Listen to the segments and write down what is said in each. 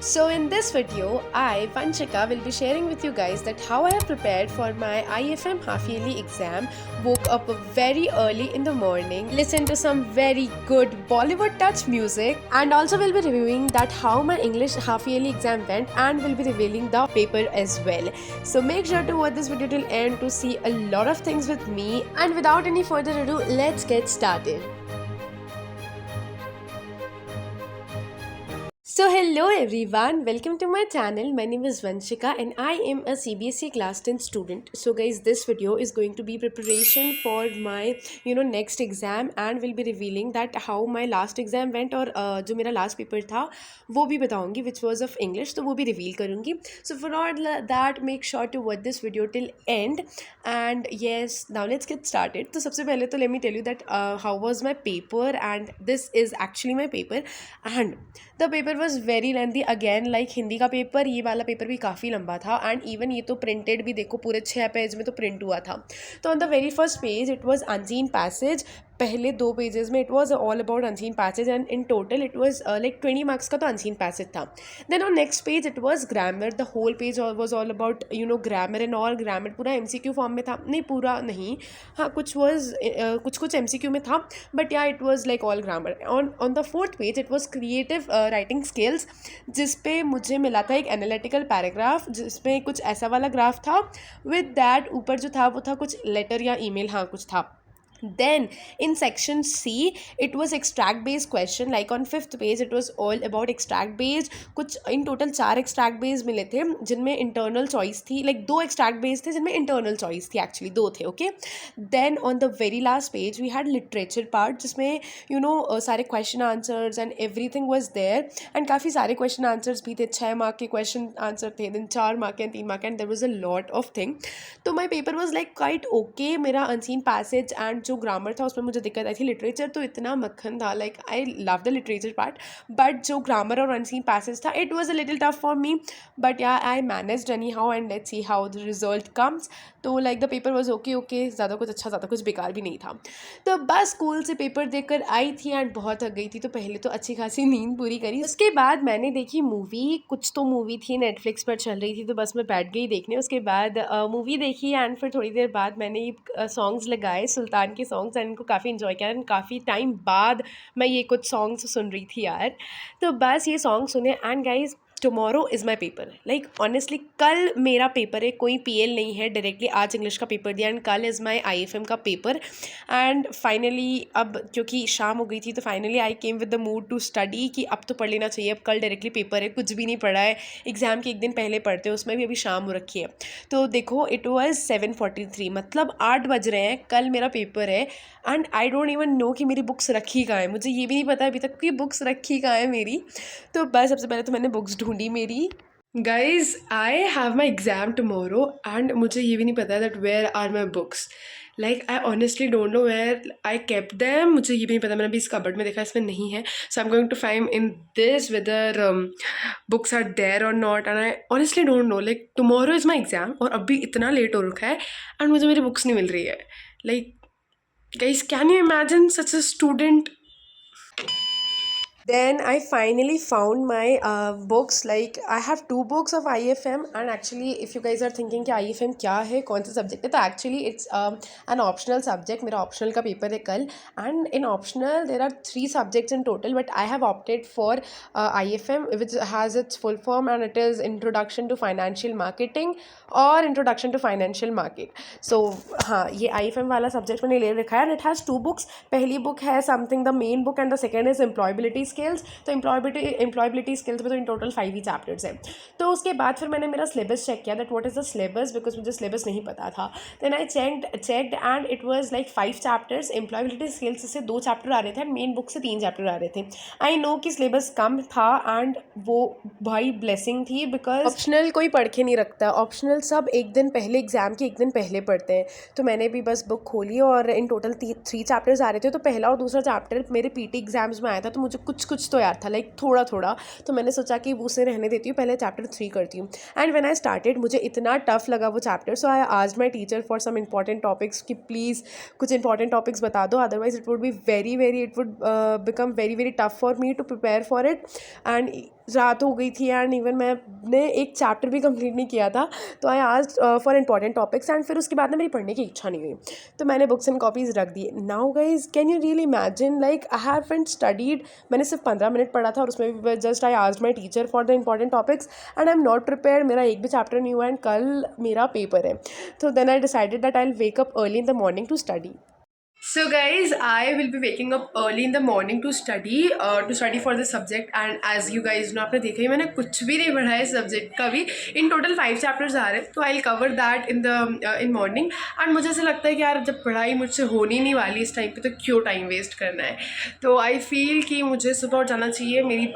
So in this video, I, Vanchika, will be sharing with you guys that how I have prepared for my IFM half yearly exam. Woke up very early in the morning, listened to some very good Bollywood touch music, and also will be reviewing that how my English half yearly exam went, and will be revealing the paper as well. So make sure to watch this video till end to see a lot of things with me. And without any further ado, let's get started. So hello everyone, welcome to my channel. My name is Vanchika and I am a CBSE class 10 student. So guys, this video is going to be preparation for my next exam and will be revealing that how my last exam went और जो मेरा last paper था वो भी बताऊंगी which was of English, तो वो भी reveal करूंगी. So for all that, make sure to watch this video till end. And yes, now let's get started. तो सबसे पहले तो let me tell you that how was my paper, and this is actually my paper. And the paper was very lengthy again like Hindi का paper, ये वाला paper भी काफ़ी लंबा था. एंड इवन ये तो प्रिंटेड भी देखो पूरे 6 पेज में तो प्रिंट हुआ था. तो on the very first page it was unseen passage. पहले 2 पेजेस में it was all about unseen passage and in total it was like 20 marks का तो अनसीन पैसेज था. Then on next page it was grammar. The whole page was all about grammar and all. Grammar पूरा MCQ form में था, नहीं पूरा नहीं, हाँ कुछ वाज कुछ MCQ में था, बट या it was like all grammar. On the fourth page it was creative writing skills, जिस पे मुझे मिला था एक एनालिटिकल पैराग्राफ जिसमें कुछ ऐसा वाला ग्राफ था. विद दैट ऊपर जो था वो था कुछ लेटर या ईमेल, हाँ कुछ था. Then in section C it was extract based question. Like on 5th page it was all about extract based. कुछ in total 4 extract based मिले थे जिनमें internal choice थी. Like 2 extract based थे जिनमें internal choice थी, actually 2 थे. Okay, then on the very last page we had literature part जिसमें सारे question answers and everything was there. And काफ़ी सारे question answers भी थे. 6 मार्क के question answer थे, then 4 मार्क के 3 mark, and there was a lot of thing. तो my paper was like quite okay. मेरा unseen passage and जो ग्रामर था उसमें मुझे दिक्कत आई थी. लिटरेचर तो इतना मक्खन था, like I love the literature part, but जो ग्रामर और अनसीन पैसेज था it was a little tough for me. But yeah I managed anyhow and let's see how the result comes. तो like the paper was okay. ज़्यादा कुछ अच्छा, ज़्यादा कुछ बेकार भी नहीं था. तो बस स्कूल से पेपर देकर आई थी एंड बहुत थक गई थी. तो पहले तो अच्छी खासी नींद पूरी करी. उसके बाद मैंने देखी मूवी. कुछ तो मूवी थी नेटफ्लिक्स पर चल रही थी, तो बस मैं बैठ गई देखने. उसके बाद मूवी देखी एंड फिर थोड़ी देर बाद मैंने सॉन्ग्स लगाए, सुल्तान के सॉन्ग्स, एंड इनको काफ़ी इन्जॉय किया. एंड काफ़ी टाइम बाद मैं ये कुछ सॉन्ग्स सुन रही थी यार. तो बस ये सॉन्ग सुने. And guys, tomorrow is my paper. Like honestly कल मेरा पेपर है, कोई PL नहीं है. डायरेक्टली आज इंग्लिश का पेपर दिया एंड कल इज़ माई IFM का पेपर. एंड फाइनली अब क्योंकि शाम हो गई थी तो finally I came with the mood to study कि अब तो पढ़ लेना चाहिए. अब कल डायरेक्टली पेपर है, कुछ भी नहीं पढ़ा है. एग्ज़ाम के एक दिन पहले पढ़ते हैं, उसमें भी अभी शाम हो रखी है. तो देखो इट वाज 7:43, मतलब 8 बज रहे हैं. कल मेरा पेपर है and I don't even know कि मेरी बुक्स रखी कहाँ है. मुझे ये भी नहीं पता अभी तक कि बुक्स रखी कहाँ है मेरी. तो बस सबसे पहले तो मैंने बुक्स ढूंढी मेरी. Guys, I have my exam tomorrow and मुझे ये भी नहीं पता that where are my books. Like I honestly don't know where I kept them. मुझे ये भी नहीं पता. मैंने अभी इस कबर्ड में देखा, इसमें नहीं है. So I am going to find in this whether books are there और not. And I honestly don't know. Like tomorrow is my exam और अभी इतना लेट हो रखा है एंड मुझे मेरी बुक्स नहीं मिल रही है. Like guys, can you imagine such a student? Then I finally found my books. Like I have 2 books of IFM, and actually if you guys are thinking कि IFM क्या है, कौन सा सब्जेक्ट है, तो actually it's an optional subject. मेरा optional का paper है कल. And in optional there are 3 subjects in total, but I have opted for IFM, which has its full form, and it is Introduction to Financial Marketing और Introduction to Financial Market. So हाँ, ये IFM वाला subject मैंने ले रखा है. And it has 2 books. पहली book है something the main book and the second is employability skills. तो एम्प्लॉयबिलिटी स्किल्स में तो इन टोटल 5 ही चैप्टर्स हैं. तो उसके बाद फिर मैंने मेरा सिलेबस चेक किया that what is the syllabus, because मुझे सिलेबस नहीं पता था. Then I checked and it was like 5 chapters. Employability skills से 2 चैप्टर आ रहे थे एंड मेन बुक से 3 चैप्टर आ रहे थे. आई नो कि सिलेबस कम था एंड वो भाई ब्लेसिंग थी, बिकॉज ऑप्शनल कोई पढ़ के नहीं रखता. ऑप्शनल सब एक दिन पहले, एग्जाम के एक दिन पहले पढ़ते हैं. तो मैंने भी बस बुक खोली और इन टोटल 3 चैप्टर्स आ रहे थे. तो पहला और दूसरा चैप्टर मेरे PT एग्जाम्स में आया था, तो मुझे कुछ तो याद था, लाइक थोड़ा थोड़ा. तो मैंने सोचा कि उसे रहने देती हूँ, पहले चैप्टर 3 करती हूँ. एंड व्हेन आई स्टार्टेड मुझे इतना टफ लगा वो chapter. So I asked my teacher for some important topics कि प्लीज़ कुछ इंपॉर्टेंट टॉपिक्स बता दो, otherwise it would be very it would become very tough for me to prepare for it. And रात हो गई थी एंड इवन मैंने एक चैप्टर भी कंप्लीट नहीं किया था। तो I asked for important topics and फिर उसके बाद ना मेरी पढ़ने की इच्छा नहीं हुई, तो मैंने बुक्स एंड कॉपीज़ रख दी। Now guys can you really imagine, like I haven't studied, मैंने सिर्फ 15 मिनट पढ़ा था और उसमें भी just I asked my teacher for the important topics and I am not prepared. मेरा एक भी चैप्टर नहीं हुआ एंड कल मेरा पेपर है। तो then I decided that I will wake up early in the morning to study. So guys, I will be waking up early in the morning to study for the subject, and as you guys know, आपने देखा ही मैंने कुछ भी नहीं पढ़ा है subject का भी. इन टोटल 5 चैप्टर्स आ रहे हैं, तो I will cover that in morning. And मुझे ऐसा लगता है कि यार जब पढ़ाई मुझसे होनी नहीं वाली इस टाइम पे तो क्यों टाइम वेस्ट करना है. तो आई फील कि मुझे सुबह उठ जाना चाहिए, मेरी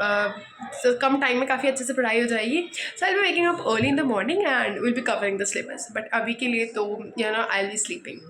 कम टाइम में काफ़ी अच्छे से पढ़ाई हो जाएगी. So I will be waking up early in the morning and will be covering the syllabus. But अभी के लिए तो I will be sleeping.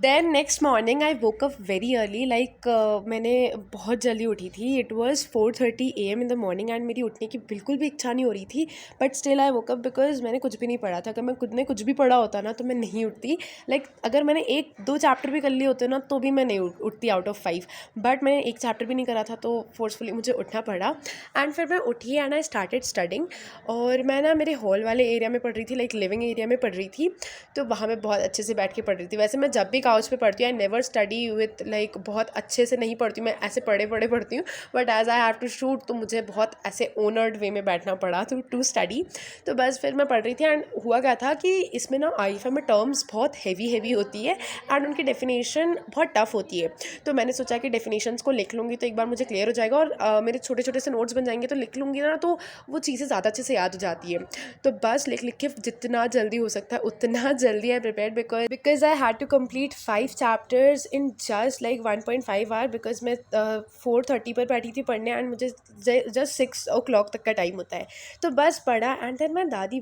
Then next morning I woke up very early, like मैंने बहुत जल्दी उठी थी. It was 4:30 AM in the morning and मेरी उठने की बिल्कुल भी इच्छा नहीं हो रही थी. But still I woke up because मैंने कुछ भी नहीं पढ़ा था. अगर मैं खुद ने कुछ भी पढ़ा होता ना तो मैं नहीं उठती. लाइक अगर मैंने 1-2 चैप्टर भी कर लिए होते ना तो भी मैं नहीं उठती आउट ऑफ 5. बट मैंने एक चैप्टर भी नहीं करा था तो फोर्सफुली मुझे उठना पड़ा. एंड फिर मैं उठी एंड आई स्टार्टेड स्टडिंग. और मैं ना मेरे हॉल वाले एरिया में पढ़ रही थी, लाइक लिविंग एरिया में पढ़ रही थी. तो वहाँ मैं बहुत अच्छे से बैठ के पढ़ रही थी. वैसे मैं जब भी काउच पे पढ़ती हूँ I never study with, like बहुत अच्छे से नहीं पढ़ती हूँ मैं, ऐसे पढ़े पढ़ती हूँ. But as I have to shoot तो मुझे बहुत ऐसे ओनर्ड वे में बैठना पड़ा टू स्टडी. तो बस फिर मैं पढ़ रही थी एंड हुआ क्या था कि इसमें ना आईएफए में टर्म्स बहुत हैवी होती है एंड उनकी डेफिनेशन बहुत टफ होती है. तो मैंने सोचा कि डेफिनेशंस को लिख लूँगी तो एक बार मुझे क्लियर हो जाएगा और मेरे छोटे छोटे से नोट्स बन जाएंगे. तो लिख लूँगी ना तो वो चीज़ें ज़्यादा अच्छे से याद हो जाती है. तो बस लिख के जितना जल्दी हो सकता है उतना जल्दी I prepared because I had to complete 5 chapters in just like 1.5 hour. Because मैं 4:30 पर बैठी थी पढ़ने एंड मुझे जस्ट 6 o'clock तक का टाइम होता है. तो बस पढ़ा एंड देन माई दादी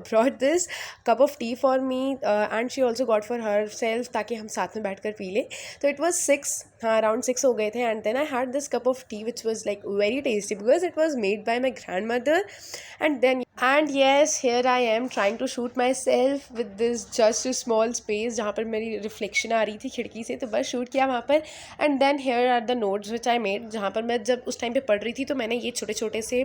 brought this cup of tea for me and she also got for herself ताकि हम साथ में बैठ कर पी लें. तो it was 6, हाँ around 6 हो गए थे. and then I had this cup of tea which was like very tasty because it was made by my grandmother. And yes, here I am trying to shoot myself with this just a small space जहाँ पर मेरी reflection आ रही थी खिड़की से. तो बस shoot किया वहाँ पर. And then here are the notes which I made. जहाँ पर मैं जब उस टाइम पे पढ़ रही थी तो मैंने ये छोटे छोटे से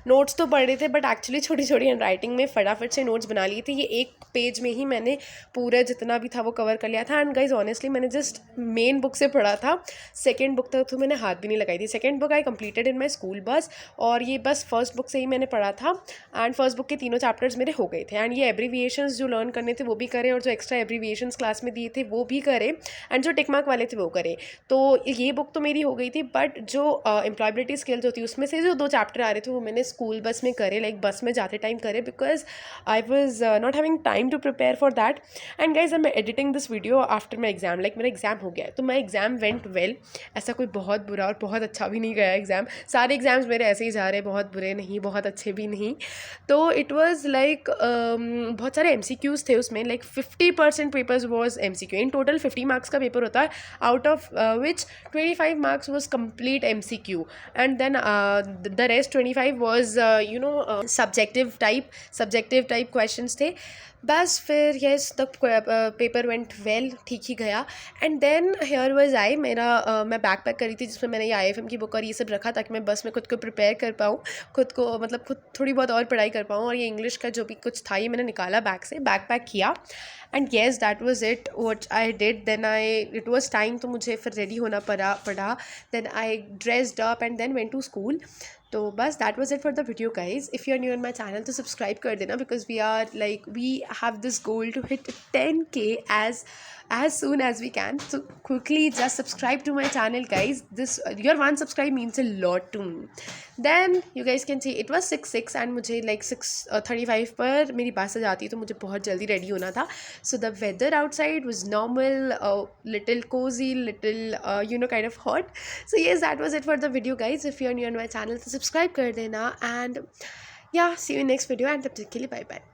नोट्स तो पढ़ रहे थे बट एक्चुअली छोटी छोटी हैंड राइटिंग में फटाफट से नोट्स बना लिए थे. ये एक पेज में ही मैंने पूरा जितना भी था वो कवर कर लिया था. एंड गाइज ऑनेस्टली मैंने जस्ट मेन बुक से पढ़ा था, सेकेंड बुक तक तो मैंने हाथ भी नहीं लगाई थी. Second book I completed in my school bus, और ये बस फर्स्ट बुक से ही मैंने पढ़ा था. एंड फर्स्ट बुक के तीनों चैप्टर्स मेरे हो गए थे. एंड ये एब्रीविएशंस जो लर्न करने थे वो भी करे और जो एक्स्ट्रा एब्रीविएशंस क्लास में दिए थे वो भी करे एंड जो टिक मार्क वाले थे वो करे. तो ये बुक तो मेरी हो गई थी. बट जो एम्प्लॉयबिलिटी स्किल्स होती है उसमें से जो 2 चैप्टर आ रहे थे वो मैंने स्कूल बस में करे, लाइक बस में जाते टाइम करे because I was not having time to prepare for that. And guys I am editing this video after my exam. Like मेरा एग्जाम हो गया है तो माई एग्जाम वेंट वेल. ऐसा कोई बहुत बुरा और बहुत अच्छा भी नहीं गया एग्जाम. सारे एग्जाम्स मेरे ऐसे ही जा रहे, बहुत बुरे नहीं बहुत अच्छे भी नहीं. तो इट वॉज लाइक बहुत सारे MCQs थे उसमें. Like 50% papers was MCQ. In total 50 marks का पेपर होता है, out of which 25 marks was complete MCQ and then the rest 25 was subjective type questions थे. बस फिर yes the paper went well, ठीक ही गया. And then here was I, मैं बैक पैक करी थी जिसमें मैंने ये IIFM की बुक और ये सब रखा ताकि मैं बस में खुद को प्रिपेयर कर पाऊँ, खुद थोड़ी बहुत और पढ़ाई कर पाऊँ. और ये इंग्लिश का जो भी कुछ था ये मैंने निकाला बैग से, बैक पैक किया. And yes that was it what I did. Then it was time, तो मुझे फिर रेडी होना पड़ा. Then I dressed up and then went to school. तो बस that was it for the video guys. If you are new in my channel तो subscribe कर देना because we have this goal to hit 10K as soon as we can. So quickly just subscribe to my channel guys. Your one subscribe means a lot to me. Then you guys can see it was 6 and मुझे like 6:35 पर मेरी बस आ जाती है तो मुझे बहुत जल्दी रेडी होना था. So the weather outside was normal, little cozy, little kind of hot. So yes, that was it for the video guys. If you are new on my channel तो subscribe कर देना and yeah, see you in next video and तब तक के लिए bye bye.